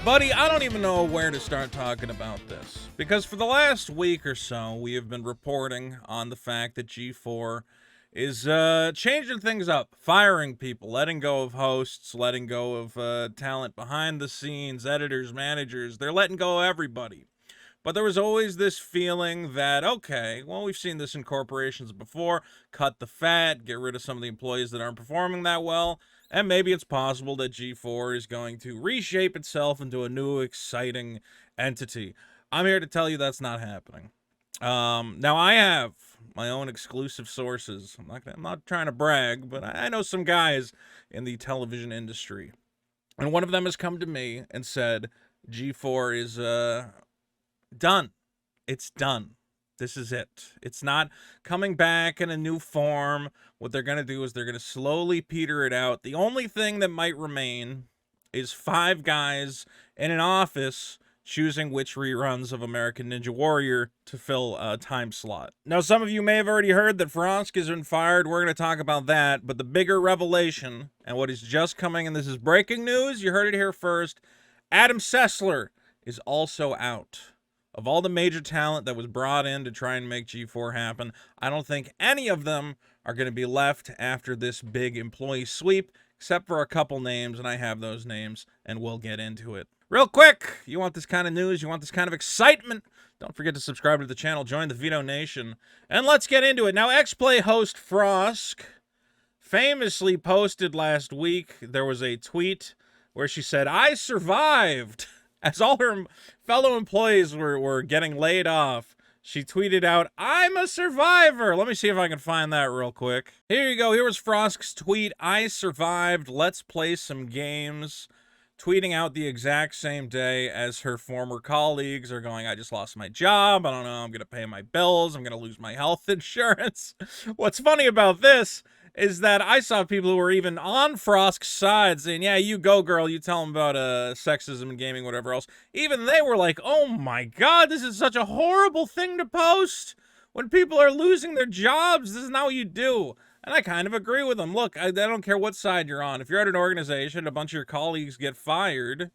Buddy, I don't even know where to start talking about this. Because for the last week or so, we have been reporting on the fact that G4 is changing things up, firing people, letting go of hosts, letting go of talent behind the scenes, editors, managers. They're letting go of everybody. But there was always this feeling that, okay, well, we've seen this in corporations before. Cut the fat, get rid of some of the employees that aren't performing that well. And maybe it's possible that G4 is going to reshape itself into a new, exciting entity. I'm here to tell you that's not happening. Now, I have my own exclusive sources. I'm not trying to brag, but I know some guys in the television industry. And one of them has come to me and said, G4 is done. It's done. This is it. It's not coming back in a new form. What they're going to do is they're going to slowly peter it out. The only thing that might remain is 5 guys in an office choosing which reruns of American Ninja Warrior to fill a time slot. Now, some of you may have already heard that Frosk has been fired. We're going to talk about that. But the bigger revelation, and what is just coming, and this is breaking news, you heard it here first, Adam Sessler is also out. Of all the major talent that was brought in to try and make G4 happen, I don't think any of them are going to be left after this big employee sweep, except for a couple names, and I have those names, and we'll get into it. Real quick, you want this kind of news, you want this kind of excitement, don't forget to subscribe to the channel, join the Vito Nation, and let's get into it. Now, X-Play host Frosk famously posted last week, there was a tweet where she said, "I survived." As all her fellow employees were getting laid off, she tweeted out, "I'm a survivor." Let me see if I can find that real quick. Here you go. Here was Frosk's tweet. "I survived. Let's play some games." Tweeting out the exact same day as her former colleagues are going, "I just lost my job. I don't know. I'm going to pay my bills. I'm going to lose my health insurance." What's funny about this is that I saw people who were even on Frosk's side saying, "Yeah, you go, girl. You tell them about sexism and gaming, whatever else." Even they were like, "Oh my God, this is such a horrible thing to post. When people are losing their jobs, this is not what you do." And I kind of agree with them. Look, I don't care what side you're on. If you're at an organization, a bunch of your colleagues get fired,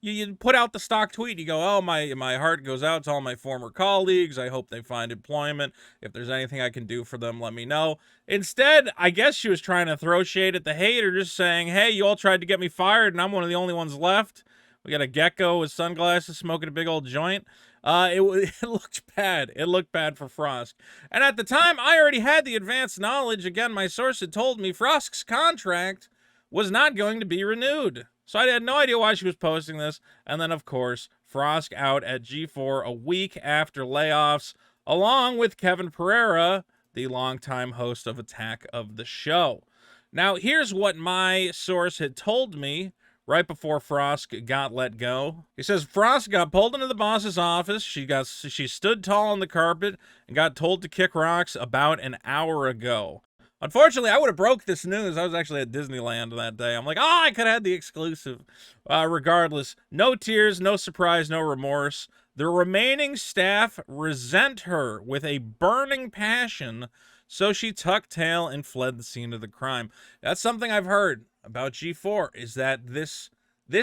you put out the stock tweet. You go, "Oh, my heart goes out to all my former colleagues. I hope they find employment. If there's anything I can do for them, let me know." Instead, I guess she was trying to throw shade at the hater, just saying, "Hey, you all tried to get me fired, and I'm one of the only ones left. We got a gecko with sunglasses smoking a big old joint." It looked bad. It looked bad for Frosk. And at the time, I already had the advanced knowledge. Again, my source had told me Frosk's contract was not going to be renewed. So I had no idea why she was posting this. And then, of course, Frosk out at G4 a week after layoffs, along with Kevin Pereira, the longtime host of Attack of the Show. Now, here's what my source had told me right before Frosk got let go. He says, "Frosk got pulled into the boss's office. She stood tall on the carpet and got told to kick rocks about an hour ago." Unfortunately, I would have broke this news. I was actually at Disneyland that day. I'm like, I could have had the exclusive. Regardless, no tears, no surprise, no remorse. The remaining staff resent her with a burning passion, so she tucked tail and fled the scene of the crime. That's something I've heard about G4, is that this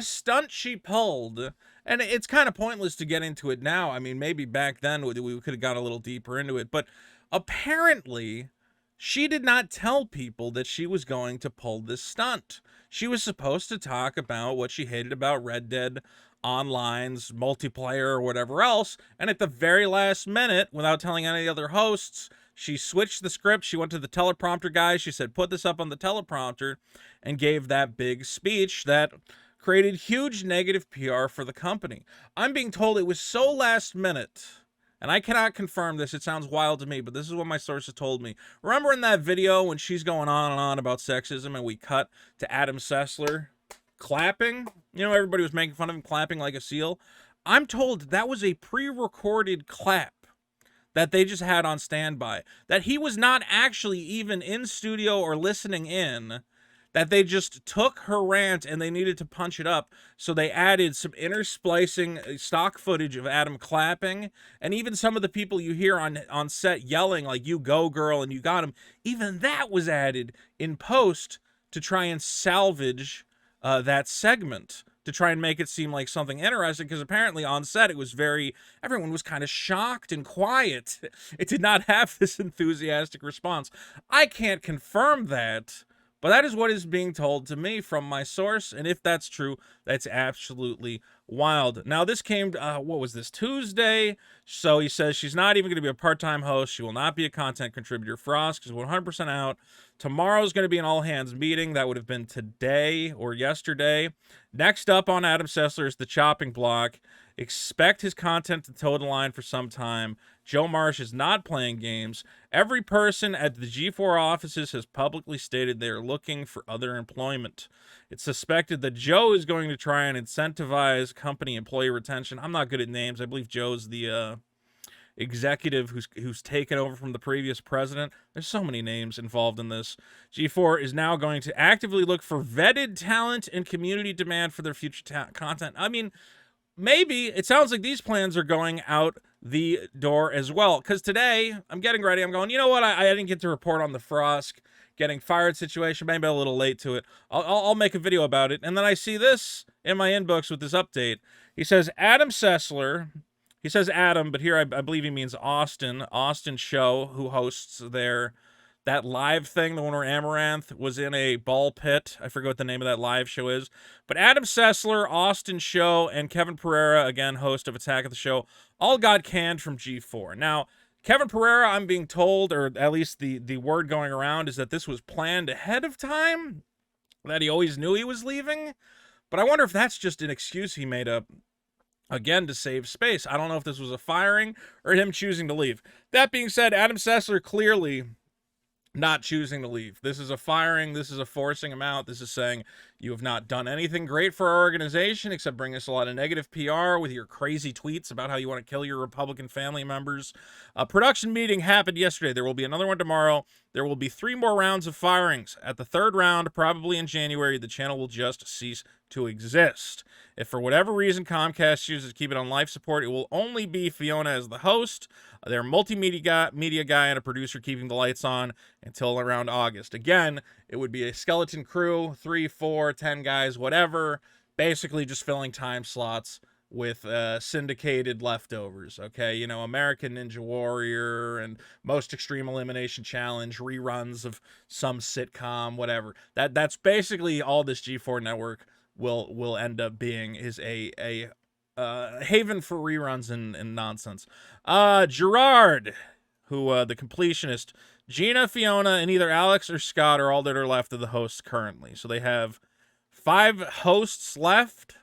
stunt she pulled, and it's kind of pointless to get into it now. I mean, maybe back then we could have got a little deeper into it, but apparently she did not tell people that she was going to pull this stunt. She was supposed to talk about what she hated about Red Dead Online's multiplayer or whatever else, and at the very last minute, without telling any other hosts, she switched the script. She went to the teleprompter guy. She said, "Put this up on the teleprompter," and gave that big speech that created huge negative PR for the company. I'm being told it was so last minute, and I cannot confirm this. It sounds wild to me, but this is what my sources told me. Remember in that video when she's going on and on about sexism and we cut to Adam Sessler clapping? You know, everybody was making fun of him clapping like a seal. I'm told that was a pre-recorded clap that they just had on standby, that he was not actually even in studio or listening in, that they just took her rant and they needed to punch it up, so they added some intersplicing stock footage of Adam clapping, and even some of the people you hear on set yelling like, "You go, girl," and "You got him," even that was added in post to try and salvage that segment. to try and make it seem like something interesting, because apparently on set it was everyone was kind of shocked and quiet. It did not have this enthusiastic response. I can't confirm that, but that is what is being told to me from my source, and if that's true, that's absolutely wild. Now, this came, what was this, Tuesday? So he says she's not even going to be a part-time host. She will not be a content contributor. Frost is 100% out. Tomorrow's going to be an all-hands meeting. That would have been today or yesterday. Next up on Adam Sessler is the chopping block. Expect his content to toe the line for some time. Joe Marsh is not playing games. Every person at the G4 offices has publicly stated they are looking for other employment. It's suspected that Joe is going to try and incentivize company employee retention. I'm not good at names. I believe Joe's the executive who's taken over from the previous president. There's so many names involved in this. G4 is now going to actively look for vetted talent and community demand for their future content. I mean, maybe it sounds like these plans are going out the door as well, because today I'm getting ready. I'm going, you know what? I didn't get to report on the Frost getting fired situation. Maybe a little late to it. I'll make a video about it. And then I see this in my inbox with this update. He says Adam Sessler. He says Adam, but here I believe he means Austin Show, who hosts that live thing, the one where Amaranth was in a ball pit. I forget what the name of that live show is. But Adam Sessler, Austin Show, and Kevin Pereira, again, host of Attack of the Show, all got canned from G4. Now, Kevin Pereira, I'm being told, or at least the word going around, is that this was planned ahead of time, that he always knew he was leaving. But I wonder if that's just an excuse he made up, again, to save space. I don't know if this was a firing or him choosing to leave. That being said, Adam Sessler clearly not choosing to leave. This is a firing. This is a forcing him out. This is saying you have not done anything great for our organization except bring us a lot of negative PR with your crazy tweets about how you want to kill your Republican family members. A production meeting happened yesterday. There will be another one tomorrow. There will be 3 more rounds of firings. At the 3rd round, probably in January, the channel will just cease to exist. If for whatever reason Comcast chooses to keep it on life support, it will only be Fiona as the host, their multimedia guy, and a producer keeping the lights on until around August. Again, it would be a skeleton crew, 3, 4, 10 guys, whatever, basically just filling time slots with syndicated leftovers, okay? You know, American Ninja Warrior and Most Extreme Elimination Challenge, reruns of some sitcom, whatever. That's basically all this G4 network will end up being, is a haven for reruns and nonsense. Gerard, who the completionist, Gina, Fiona, and either Alex or Scott are all that are left of the hosts currently. So they have 5 hosts left.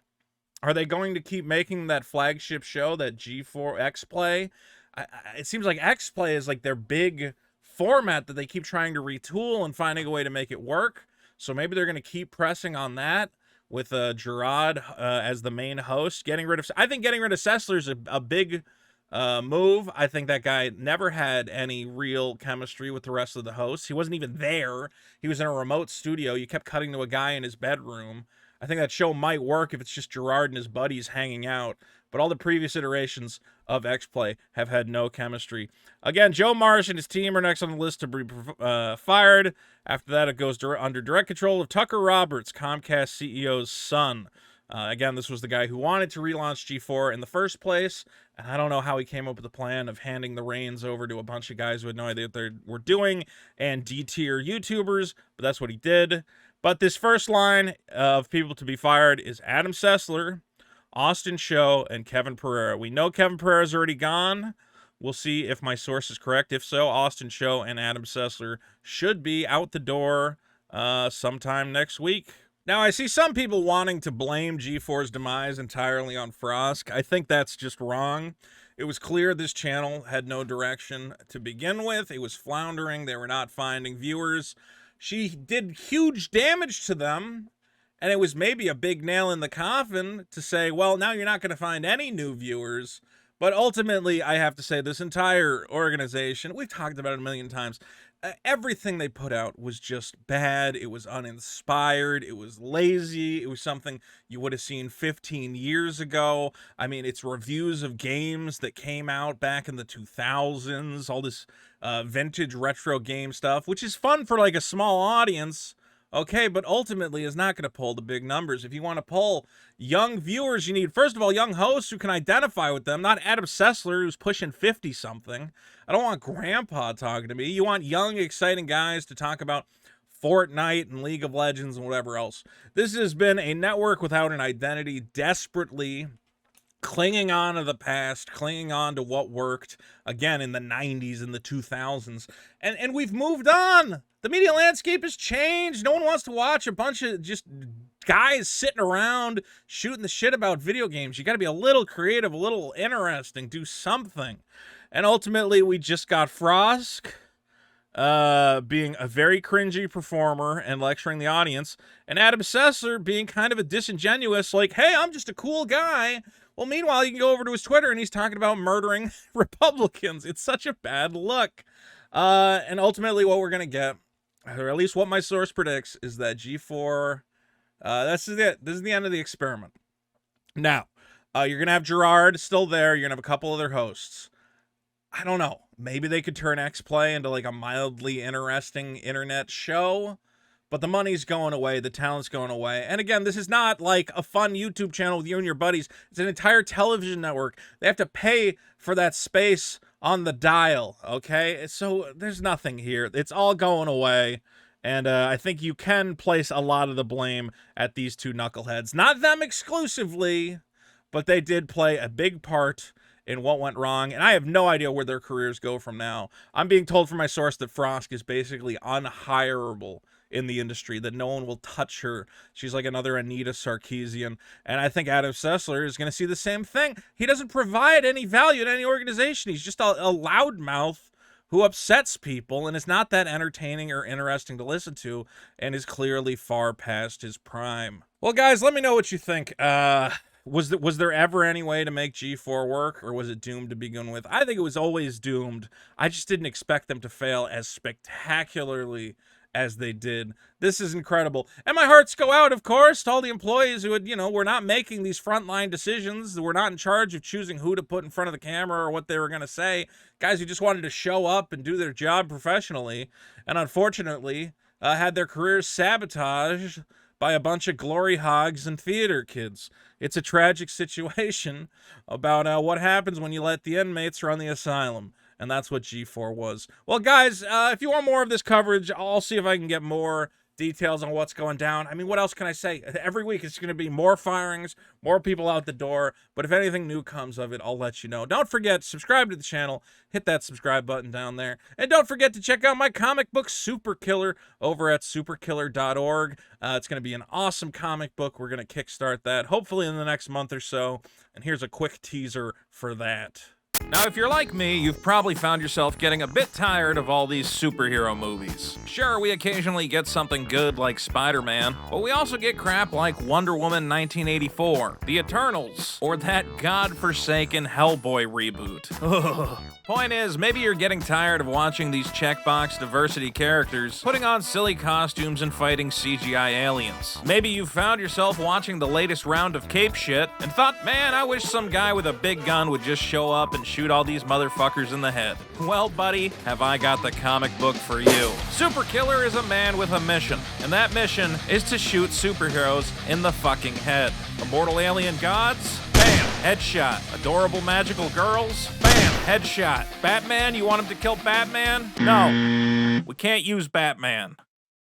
Are they going to keep making that flagship show, that G4 X-Play? It seems like X-Play is like their big format that they keep trying to retool and finding a way to make it work. So maybe they're going to keep pressing on that with Gerard as the main host. I think getting rid of Sessler is a big move. I think that guy never had any real chemistry with the rest of the hosts. He wasn't even there. He was in a remote studio. You kept cutting to a guy in his bedroom. I think that show might work if it's just Gerard and his buddies hanging out, but all the previous iterations of X-Play have had no chemistry. Again, Joe Marsh and his team are next on the list to be fired. After that, it goes under direct control of Tucker Roberts, Comcast CEO's son. Again, this was the guy who wanted to relaunch G4 in the first place, and I don't know how he came up with the plan of handing the reins over to a bunch of guys who had no idea what they were doing, and D-tier YouTubers, but that's what he did. But this first line of people to be fired is Adam Sessler, Austin Show, and Kevin Pereira. We know Kevin Pereira's already gone. We'll see if my source is correct. If so, Austin Show and Adam Sessler should be out the door sometime next week. Now, I see some people wanting to blame G4's demise entirely on Frost. I think that's just wrong. It was clear this channel had no direction to begin with. It was floundering. They were not finding viewers. She did huge damage to them, and it was maybe a big nail in the coffin to say, well, now you're not going to find any new viewers. But ultimately, I have to say, this entire organization, we've talked about it a million times, everything they put out was just bad. It was uninspired. It was lazy. It was something you would have seen 15 years ago. I mean, it's reviews of games that came out back in the 2000s, all this vintage retro game stuff, which is fun for like a small audience, Okay, but ultimately is not going to pull the big numbers. If you want to pull young viewers, you need, first of all, young hosts who can identify with them, not Adam Sessler, who's pushing 50-something. I don't want grandpa talking to me. You want young, exciting guys to talk about Fortnite and League of Legends and whatever else. This has been a network without an identity, desperately clinging on to the past, clinging on to what worked, again, in the 90s and the 2000s. And we've moved on. The media landscape has changed. No one wants to watch a bunch of just guys sitting around shooting the shit about video games. You got to be a little creative, a little interesting, do something. And ultimately, we just got Frosk being a very cringy performer and lecturing the audience, and Adam Sessler being kind of a disingenuous, like, hey, I'm just a cool guy. Well, meanwhile, you can go over to his Twitter and he's talking about murdering Republicans. It's such a bad look. And ultimately what we're going to get, or at least what my source predicts, is that G4, this is it. This is the end of the experiment. Now, you're going to have Gerard still there. You're going to have a couple other hosts. I don't know. Maybe they could turn X-Play into like a mildly interesting internet show. But the money's going away, the talent's going away. And again, this is not like a fun YouTube channel with you and your buddies. It's an entire television network. They have to pay for that space on the dial, okay? So there's nothing here. It's all going away. And I think you can place a lot of the blame at these two knuckleheads. Not them exclusively, but they did play a big part in what went wrong, and I have no idea where their careers go from now. I'm being told from my source that Frosk is basically unhireable in the industry, that no one will touch her. She's like another Anita Sarkeesian, and I think Adam Sessler is going to see the same thing. He doesn't provide any value to any organization. He's just a loudmouth who upsets people and is not that entertaining or interesting to listen to, and is clearly far past his prime. Well, guys, let me know what you think. Was there ever any way to make G4 work, or was it doomed to begin with? I think it was always doomed. I just didn't expect them to fail as spectacularly as they did. This is incredible. And my hearts go out, of course, to all the employees who were not making these frontline decisions, were not in charge of choosing who to put in front of the camera or what they were going to say. Guys who just wanted to show up and do their job professionally, and unfortunately had their careers sabotaged by a bunch of glory hogs and theater kids. It's a tragic situation about what happens when you let the inmates run the asylum. And that's what G4 was. Well, guys, if you want more of this coverage, I'll see if I can get more details on what's going down. I mean, what else can I say? Every week it's going to be more firings, more people out the door. But if anything new comes of it, I'll let you know. Don't forget, subscribe to the channel. Hit that subscribe button down there. And don't forget to check out my comic book, Super Killer, over at superkiller.org. It's going to be an awesome comic book. We're going to kickstart that, hopefully in the next month or so. And here's a quick teaser for that. Now, if you're like me, you've probably found yourself getting a bit tired of all these superhero movies. Sure, we occasionally get something good like Spider-Man, but we also get crap like Wonder Woman 1984, The Eternals, or that godforsaken Hellboy reboot. Ugh. Point is, maybe you're getting tired of watching these checkbox diversity characters putting on silly costumes and fighting CGI aliens. Maybe you found yourself watching the latest round of Cape shit and thought, man, I wish some guy with a big gun would just show up and shoot all these motherfuckers in the head. Well, buddy, have I got the comic book for you. Super Killer is a man with a mission, and that mission is to shoot superheroes in the fucking head. Immortal alien gods? Bam, headshot. Adorable magical girls? Bam, headshot. Batman, you want him to kill Batman? No, we can't use Batman.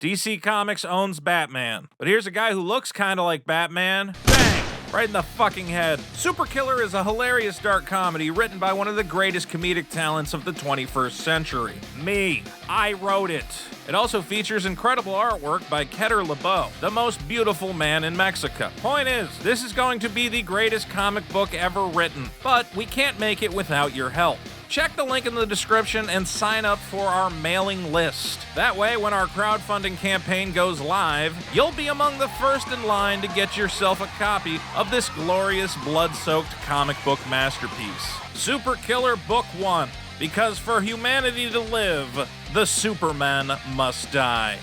DC Comics owns Batman. But here's a guy who looks kind of like Batman. Bang! Right in the fucking head. Super Killer is a hilarious dark comedy written by one of the greatest comedic talents of the 21st century. Me. I wrote it. It also features incredible artwork by Keter LeBeau, the most beautiful man in Mexico. Point is, this is going to be the greatest comic book ever written, but we can't make it without your help. Check the link in the description and sign up for our mailing list. That way, when our crowdfunding campaign goes live, you'll be among the first in line to get yourself a copy of this glorious blood-soaked comic book masterpiece. Super Killer Book 1. Because for humanity to live, the Superman must die.